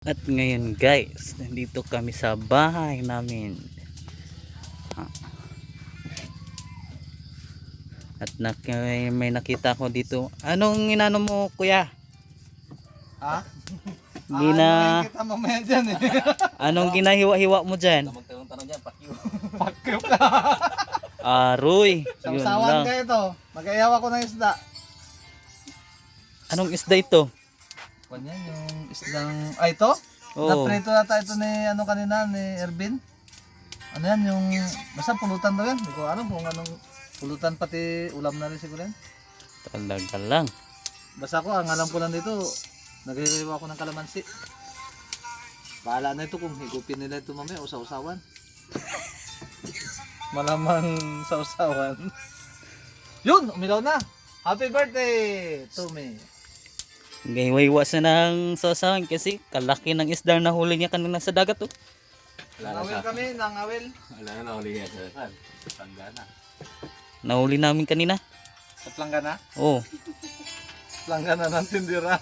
At ngayon guys, nandito kami sa bahay namin. At may nakita ko dito. Anong inano mo kuya? Ha? Gina, Kita mamaya dyan eh. anong ginahiwa-hiwa mo dyan? Magtanong-tanong dyan, pakyo. Pakyo ka. Aroy, yun Sausawan lang. ka ito. Mag-ayaw ako ng isda. Anong isda ito? Kanyan yung isdang... Ay, ito? Oo. Naprito nata ito ni ano kanina, ni Ervin. Ano yan, yung... Basta pulutan daw yan. Hindi ko alam kung anong pulutan, pati ulam na rin siguro yan. Talaga lang. Basta ko, ang alam ko lang dito, naghihiwa ako ng kalamansi. Bahala na ito kung higupin nila ito mamaya o sausawan. Malamang sausawan. Yun, umilaw na. Happy birthday to me. Gahiwa-hiwa siya ng sasawan kasi kalaki ng isda na huli niya kanina sa dagat oh. Nangawil kami, nangawil. Wala na uli yan sa saan? Tanggana. Nahuli namin kanina. Sa planggana? Oh. Planggana ng tindiran.